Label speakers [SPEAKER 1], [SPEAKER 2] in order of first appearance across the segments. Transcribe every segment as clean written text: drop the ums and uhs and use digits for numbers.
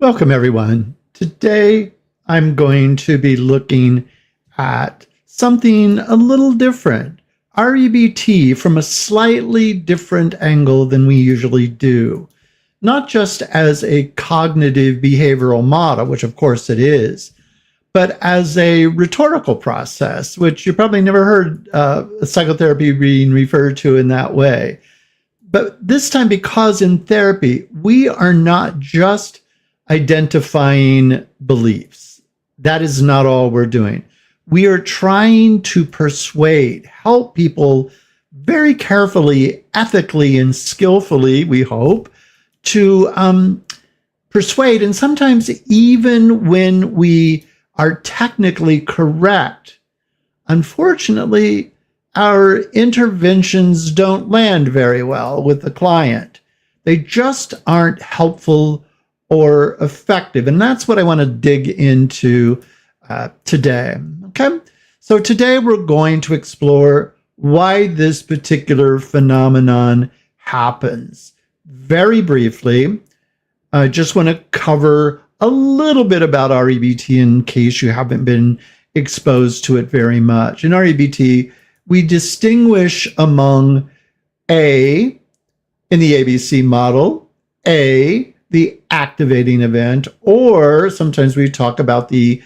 [SPEAKER 1] Welcome, everyone. Today, I'm going to be looking at something a little different, REBT, from a slightly different angle than we usually do. Not just as a cognitive behavioral model, which of course it is, but as a rhetorical process, which you probably never heard psychotherapy being referred to in that way. But this time, because in therapy, we are not just identifying beliefs. That is not all we're doing. We are trying to persuade, help people very carefully, ethically, and skillfully, we hope, to persuade. And sometimes even when we are technically correct, unfortunately, our interventions don't land very well with the client. They just aren't helpful or effective. And that's what I want to dig into today. Okay. So today we're going to explore why this particular phenomenon happens. Very briefly, I just want to cover a little bit about REBT in case you haven't been exposed to it very much. In REBT, we distinguish among A, in the ABC model, A, the activating event, or sometimes we talk about the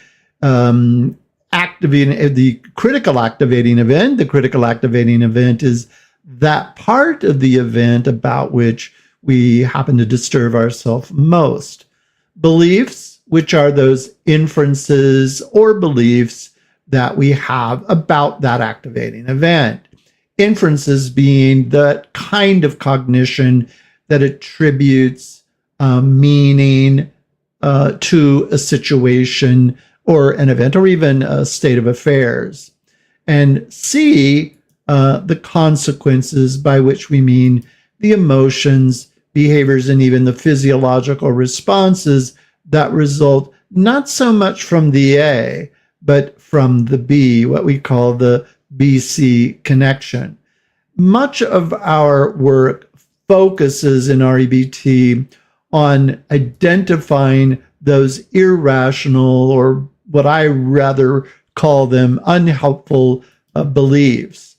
[SPEAKER 1] critical activating event. The critical activating event is that part of the event about which we happen to disturb ourselves most. Beliefs, which are those inferences or beliefs that we have about that activating event. Inferences being the kind of cognition that attributes meaning to a situation or an event or even a state of affairs. And C, the consequences, by which we mean the emotions, behaviors, and even the physiological responses that result not so much from the A, but from the B, what we call the BC connection. Much of our work focuses in REBT on identifying those irrational, or what I rather call them, unhelpful beliefs,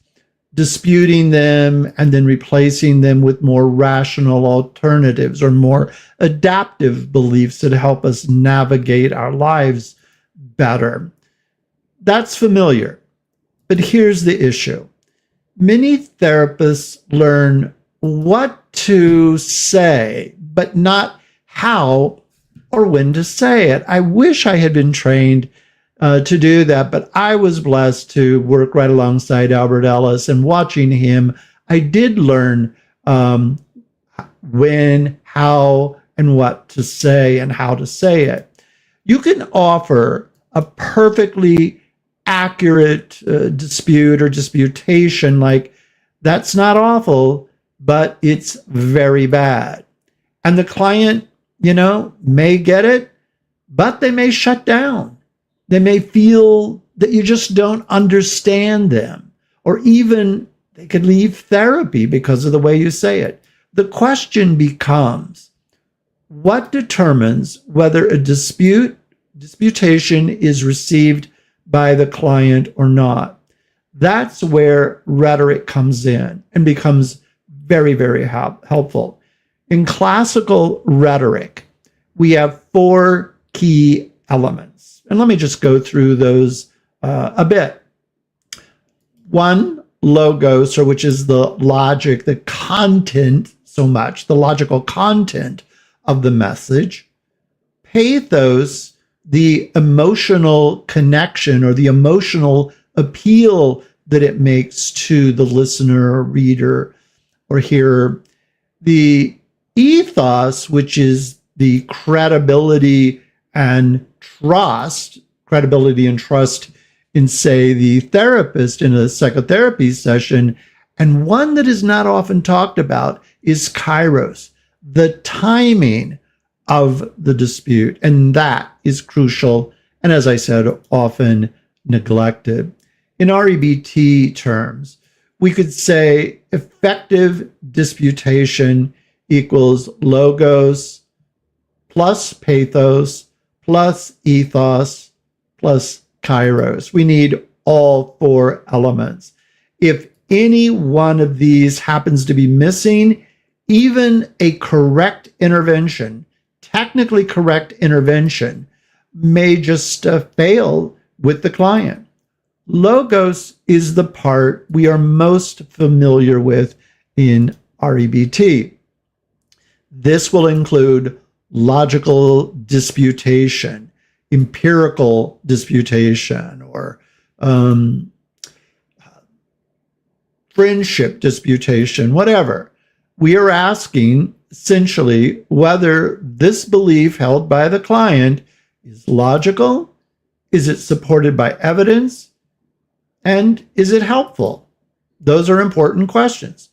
[SPEAKER 1] disputing them and then replacing them with more rational alternatives or more adaptive beliefs that help us navigate our lives better. That's familiar. But here's the issue. Many therapists learn what to say, but not how or when to say it. I wish I had been trained to do that, but I was blessed to work right alongside Albert Ellis, and watching him, I did learn when, how, and what to say and how to say it. You can offer a perfectly accurate dispute or disputation, like, that's not awful, but it's very bad. And the client, may get it, but they may shut down. They may feel that you just don't understand them, or even they could leave therapy because of the way you say it. The question becomes, what determines whether a disputation is received by the client or not? That's where rhetoric comes in and becomes very, very helpful. In classical rhetoric, we have four key elements. And let me just go through those a bit. One, logos, or which is the logic, the content, so much, the logical content of the message. Pathos, the emotional connection or the emotional appeal that it makes to the listener or reader or hearer. The ethos, which is the credibility and trust in, say, the therapist in a psychotherapy session. And one that is not often talked about is Kairos, the timing of the dispute. And that is crucial. And as I said, often neglected. In REBT terms, we could say effective disputation equals logos plus Pathos, plus Ethos, plus Kairos. We need all four elements. If any one of these happens to be missing, even a correct intervention, technically correct intervention, may just fail with the client. Logos is the part we are most familiar with in REBT. This will include logical disputation, empirical disputation, or friendship disputation, whatever. We are asking essentially whether this belief held by the client is logical, is it supported by evidence, and is it helpful? Those are important questions.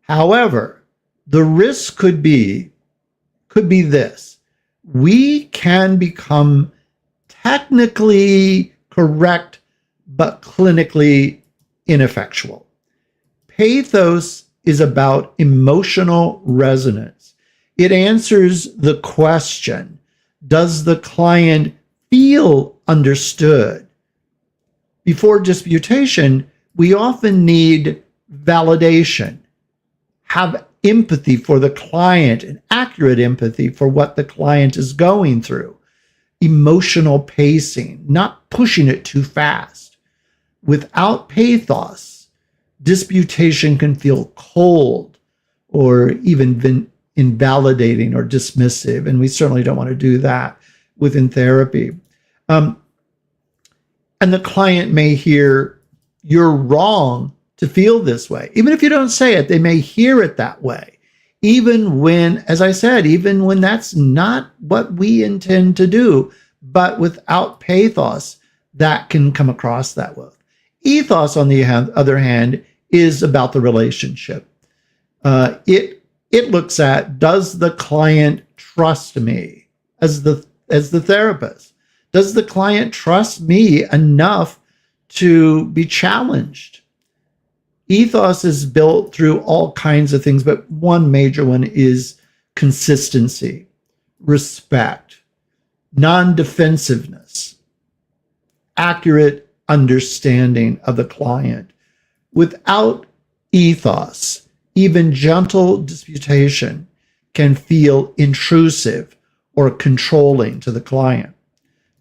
[SPEAKER 1] However, the risk could be this. We can become technically correct, but clinically ineffectual. Pathos is about emotional resonance. It answers the question, does the client feel understood? Before disputation, we often need validation, have empathy for the client, and accurate empathy for what the client is going through. Emotional pacing, not pushing it too fast. Without pathos, disputation can feel cold or even invalidating or dismissive, and we certainly don't want to do that within therapy. And the client may hear, you're wrong to feel this way. Even if you don't say it, they may hear it that way. Even when, as I said, even when that's not what we intend to do, but without pathos, that can come across that way. Ethos, on the other hand, is about the relationship. It looks at, does the client trust me as the therapist? Does the client trust me enough to be challenged? Ethos is built through all kinds of things, but one major one is consistency, respect, non-defensiveness, accurate understanding of the client. Without ethos, even gentle disputation can feel intrusive or controlling to the client.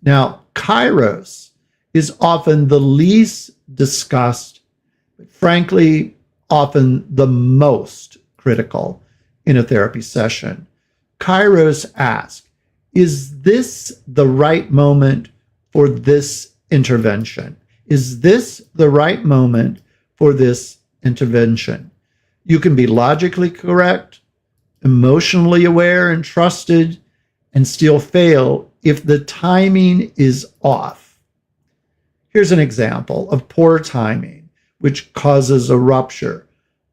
[SPEAKER 1] Now, Kairos is often the least discussed, but frankly, often the most critical in a therapy session. Kairos asks, is this the right moment for this intervention? Is this the right moment for this intervention? You can be logically correct, emotionally aware and trusted, and still fail if the timing is off. Here's an example of poor timing, which causes a rupture.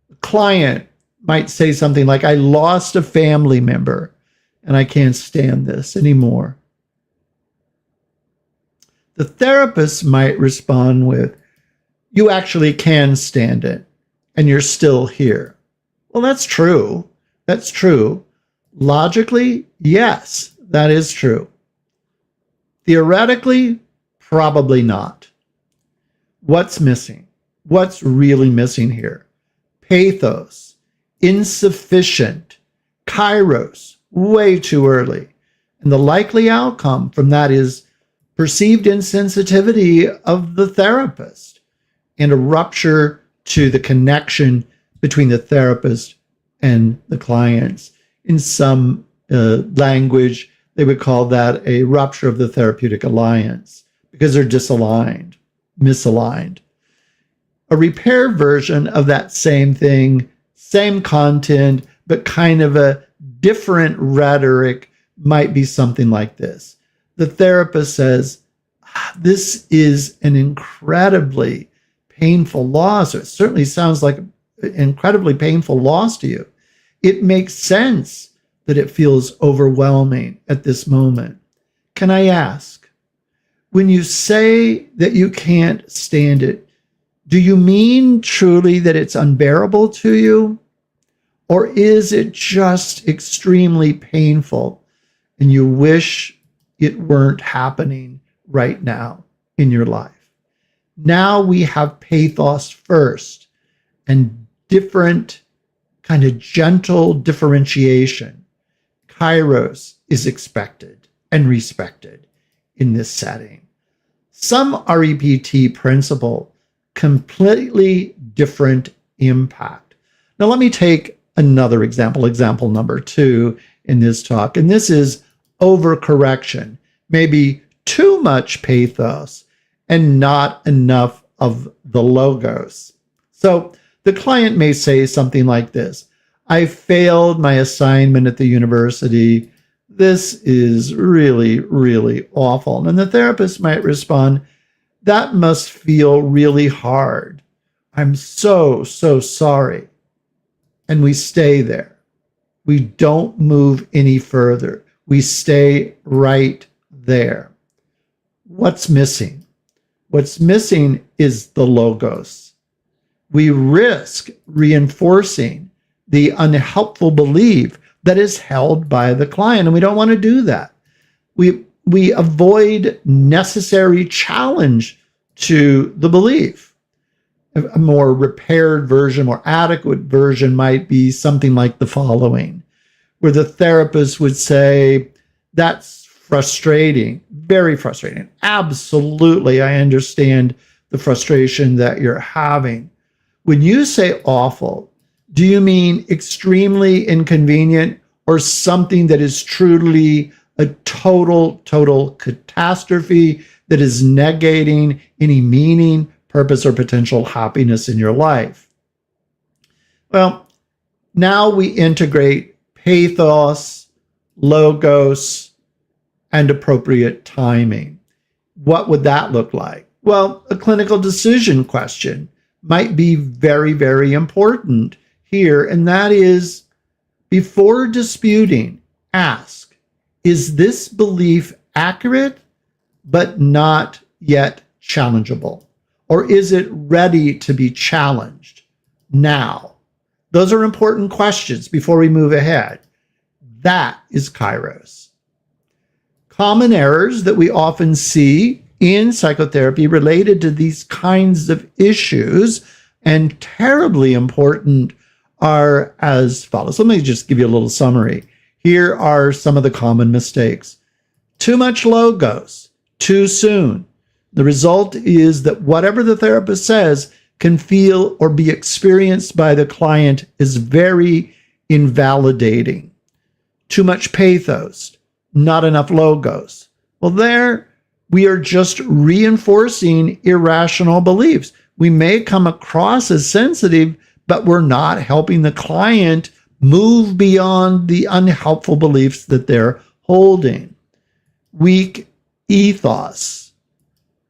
[SPEAKER 1] The client might say something like, I lost a family member and I can't stand this anymore. The therapist might respond with, you actually can stand it and you're still here. Well, that's true. That's true. Logically, yes, that is true. Theoretically, probably not. What's missing? What's really missing here? Pathos, insufficient, Kairos, way too early. And the likely outcome from that is perceived insensitivity of the therapist and a rupture to the connection between the therapist and the clients. In some language, they would call that a rupture of the therapeutic alliance because they're disaligned, misaligned. A repair version of that same thing, same content, but kind of a different rhetoric might be something like this. The therapist says, this is an incredibly painful loss, or it certainly sounds like an incredibly painful loss to you. It makes sense that it feels overwhelming at this moment. Can I ask, when you say that you can't stand it, do you mean truly that it's unbearable to you? Or is it just extremely painful and you wish it weren't happening right now in your life. Now we have pathos first and different kind of gentle differentiation. Kairos is expected and respected in this setting. Some REBT principle, completely different impact. Now let me take another example number 2 in this talk, and this is overcorrection. Maybe too much pathos and not enough of the logos. So the client may say something like this: I failed my assignment at the university. This is really, really awful. And the therapist might respond, that must feel really hard. I'm so, so sorry. And we stay there. We don't move any further. We stay right there. What's missing? What's missing is the logos. We risk reinforcing the unhelpful belief that is held by the client, and we don't want to do that. We avoid necessary challenge to the belief. A more repaired version, more adequate version might be something like the following, where the therapist would say, that's frustrating, very frustrating. Absolutely, I understand the frustration that you're having. When you say awful, do you mean extremely inconvenient or something that is truly a total catastrophe that is negating any meaning, purpose, or potential happiness in your life? Well, now we integrate pathos, logos, and appropriate timing. What would that look like? Well, a clinical decision question might be very, very important here, and that is, before disputing, ask, is this belief accurate but not yet challengeable? Or is it ready to be challenged now? Those are important questions before we move ahead. That is Kairos. Common errors that we often see in psychotherapy related to these kinds of issues, and terribly important, are as follows. Let me just give you a little summary. Here are some of the common mistakes. Too much logos, too soon. The result is that whatever the therapist says can feel or be experienced by the client is very invalidating. Too much pathos, not enough logos. Well, there we are just reinforcing irrational beliefs. We may come across as sensitive, but we're not helping the client move beyond the unhelpful beliefs that they're holding. Weak ethos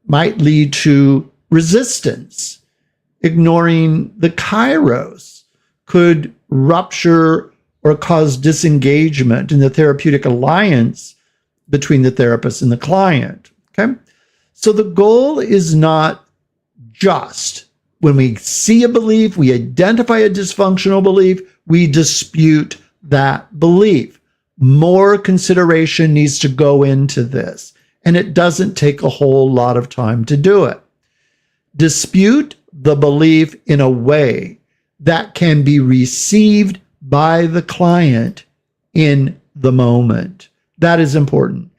[SPEAKER 1] might lead to resistance. Ignoring the Kairos could rupture or cause disengagement in the therapeutic alliance between the therapist and the client. Okay? So the goal is not just when we see a belief, we identify a dysfunctional belief, we dispute that belief. More consideration needs to go into this, and it doesn't take a whole lot of time to do it. Dispute the belief in a way that can be received by the client in the moment. That is important.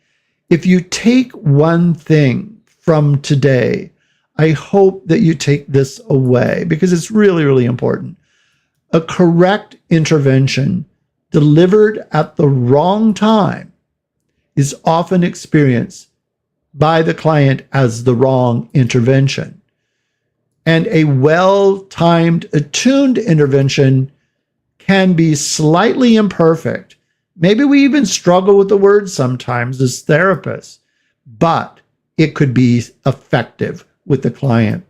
[SPEAKER 1] If you take one thing from today, I hope that you take this away, because it's really, really important. A correct intervention delivered at the wrong time is often experienced by the client as the wrong intervention. And a well-timed, attuned intervention can be slightly imperfect. Maybe we even struggle with the word sometimes as therapists, but it could be effective with the client.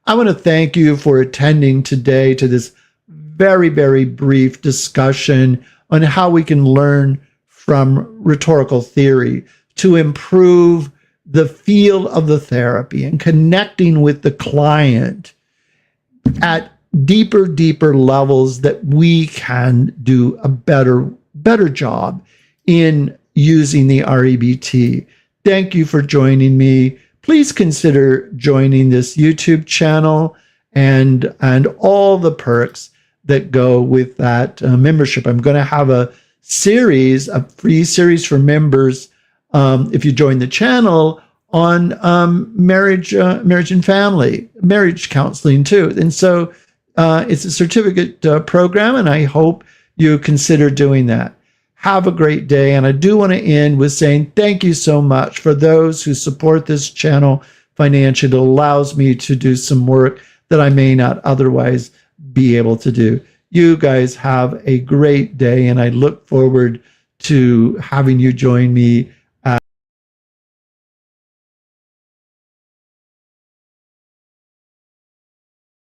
[SPEAKER 1] I want to thank you for attending today to this very, very brief discussion on how we can learn from rhetorical theory to improve the feel of the therapy and connecting with the client at deeper levels, that we can do a better job in using the REBT. Thank you for joining me. Please consider joining this YouTube channel and all the perks that go with that membership. I'm going to have a free series for members, if you join the channel, on marriage and family, marriage counseling too. And so it's a certificate program, and I hope you consider doing that. Have a great day. And I do want to end with saying thank you so much for those who support this channel financially. It allows me to do some work that I may not otherwise be able to do. You guys have a great day, and I look forward to having you join me